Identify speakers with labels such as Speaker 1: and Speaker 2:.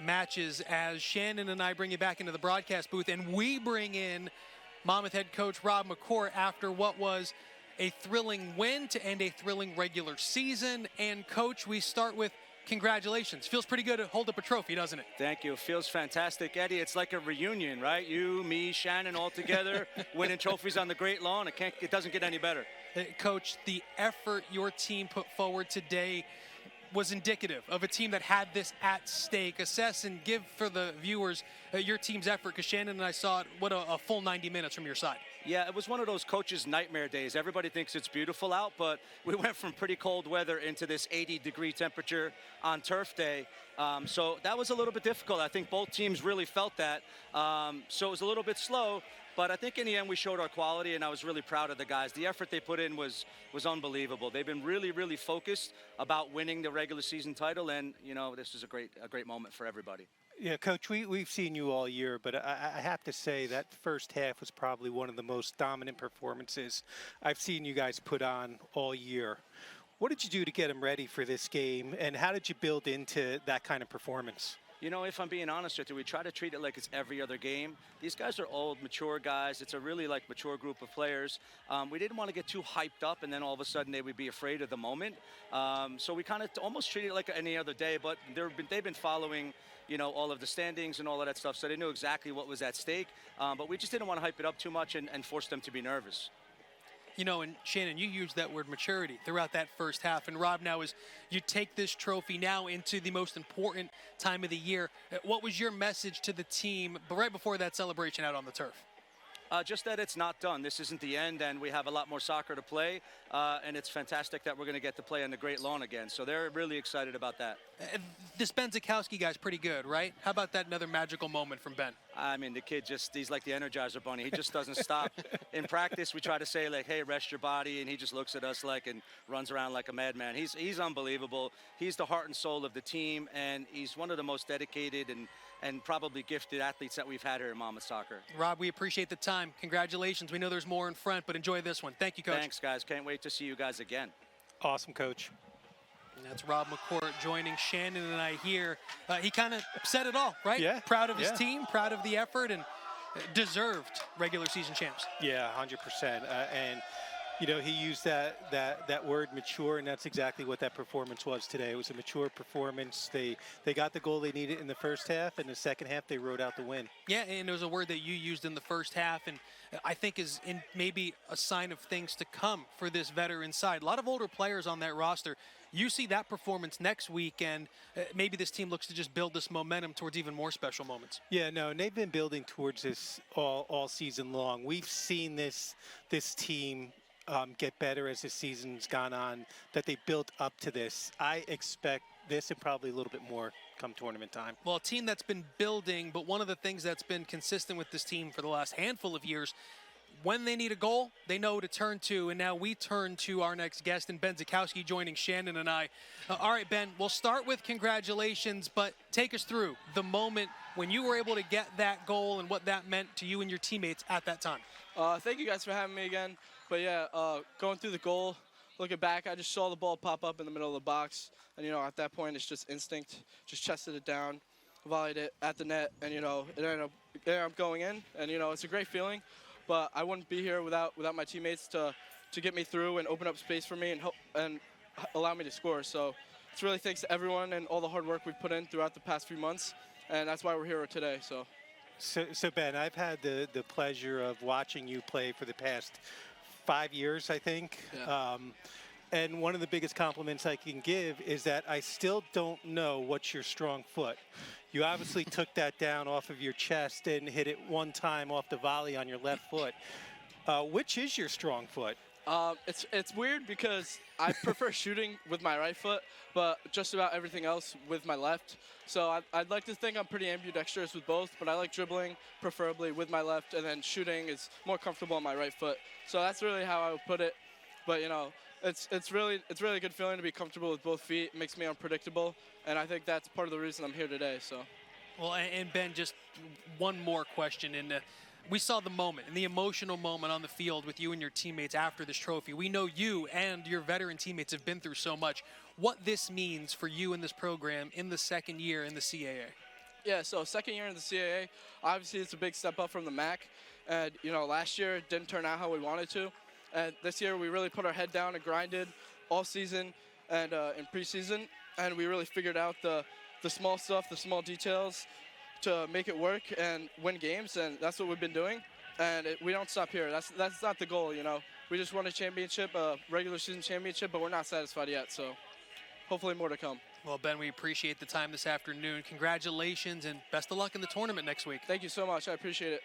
Speaker 1: matches as Shannon and I bring you back into the broadcast booth, and we bring in Monmouth head coach Rob McCourt after what was a thrilling win to end a thrilling regular season. And Coach, we start with congratulations. Feels pretty good to hold up a trophy, doesn't it?
Speaker 2: Thank you. It feels fantastic. Eddie, it's like a reunion, right? You, me, Shannon, all together, winning trophies on the Great Lawn. It doesn't get any better.
Speaker 1: Coach, the effort your team put forward today was indicative of a team that had this at stake. Assess and give for the viewers your team's effort, because Shannon and I saw it, what a full 90 minutes from your side.
Speaker 2: Yeah, it was one of those coaches' nightmare days. Everybody thinks it's beautiful out, but we went from pretty cold weather into this 80-degree temperature on turf day. So that was a little bit difficult. I think both teams really felt that. So it was a little bit slow, but I think in the end we showed our quality, and I was really proud of the guys. The effort they put in was unbelievable. They've been really, really focused about winning the regular season title, and you know, this is a great moment for everybody.
Speaker 3: Yeah, Coach, we've seen you all year, but I have to say that first half was probably one of the most dominant performances I've seen you guys put on all year. What did you do to get them ready for this game, and how did you build into that kind of performance?
Speaker 2: You know, if I'm being honest with you, we try to treat it like it's every other game. These guys are old, mature guys. It's a really mature group of players. We didn't want to get too hyped up, and then all of a sudden they would be afraid of the moment. So we kind of almost treat it like any other day, but they've been following, you know, all of the standings and all of that stuff, so they knew exactly what was at stake. But we just didn't want to hype it up too much and force them to be nervous.
Speaker 1: You know, and Shannon, you used that word maturity throughout that first half. And Rob, now as you take this trophy now into the most important time of the year, what was your message to the team right before that celebration out on the turf?
Speaker 2: Just that it's not done. This isn't the end, and we have a lot more soccer to play, and it's fantastic that we're going to get to play on the Great Lawn again. So they're really excited about that.
Speaker 1: This Ben Zakowski guy's pretty good, right? How about that another magical moment from Ben?
Speaker 2: I mean, the kid he's like the Energizer Bunny. He just doesn't stop. In practice, we try to say, like, hey, rest your body, and he just looks at us and runs around like a madman. He's unbelievable. He's the heart and soul of the team, and he's one of the most dedicated and probably gifted athletes that we've had here in Monmouth Soccer.
Speaker 1: Rob, we appreciate the time. Congratulations. We know there's more in front, but enjoy this one. Thank you, Coach.
Speaker 2: Thanks, guys. Can't wait to see you guys again.
Speaker 3: Awesome, Coach.
Speaker 1: And that's Rob McCourt joining Shannon and I here. He kind of said it all, right?
Speaker 3: Yeah.
Speaker 1: Proud of his team, proud of the effort, and deserved regular season champs.
Speaker 3: Yeah, 100%. And you know, he used that word mature, and that's exactly what that performance was today. It was a mature performance. They got the goal they needed in the first half, and the second half they rode out the win.
Speaker 1: Yeah, and it was a word that you used in the first half, and I think is in maybe a sign of things to come for this veteran side. A lot of older players on that roster. You see that performance next week, and maybe this team looks to just build this momentum towards even more special moments.
Speaker 3: Yeah, no, and they've been building towards this all season long. We've seen this team get better as the season's gone on, that they built up to this. I expect this and probably a little bit more come tournament time.
Speaker 1: Well, a team that's been building, but one of the things that's been consistent with this team for the last handful of years, when they need a goal, they know who to turn to, and now we turn to our next guest, and Ben Zakowski joining Shannon and I. All right, Ben, we'll start with congratulations, but take us through the moment when you were able to get that goal and what that meant to you and your teammates at that time.
Speaker 4: Thank you guys for having me again. But yeah, going through the goal, looking back, I just saw the ball pop up in the middle of the box, and you know, at that point, it's just instinct. Just chested it down, volleyed it at the net, and you know, it ended up going in, and you know, it's a great feeling. But I wouldn't be here without my teammates to get me through and open up space for me and help and allow me to score. So it's really thanks to everyone and all the hard work we've put in throughout the past few months, and that's why we're here today.
Speaker 3: So Ben, I've had the pleasure of watching you play for the past 5 years, I think.
Speaker 4: Yeah.
Speaker 3: And one of the biggest compliments I can give is that I still don't know what's your strong foot. You obviously took that down off of your chest and hit it one time off the volley on your left foot. Which is your strong foot?
Speaker 4: It's weird because I prefer shooting with my right foot, but just about everything else with my left. So I'd like to think I'm pretty ambidextrous with both, but I like dribbling preferably with my left, and then shooting is more comfortable on my right foot. So that's really how I would put it. But you know, it's really a good feeling to be comfortable with both feet. It makes me unpredictable, and I think that's part of the reason I'm here today. So.
Speaker 1: Well, and Ben, just one more question. We saw the moment and the emotional moment on the field with you and your teammates after this trophy. We know you and your veteran teammates have been through so much. What this means for you in this program in the second year in the CAA?
Speaker 4: Yeah, so second year in the CAA, obviously it's a big step up from the MAC. And, last year it didn't turn out how we wanted to. And this year we really put our head down and grinded all season and in preseason. And we really figured out the small stuff, the small details to make it work and win games. And that's what we've been doing. And we don't stop here. That's not the goal, We just won a championship, a regular season championship, but we're not satisfied yet. So hopefully more to come.
Speaker 1: Well, Ben, we appreciate the time this afternoon. Congratulations and best of luck in the tournament next week.
Speaker 4: Thank you so much. I appreciate it.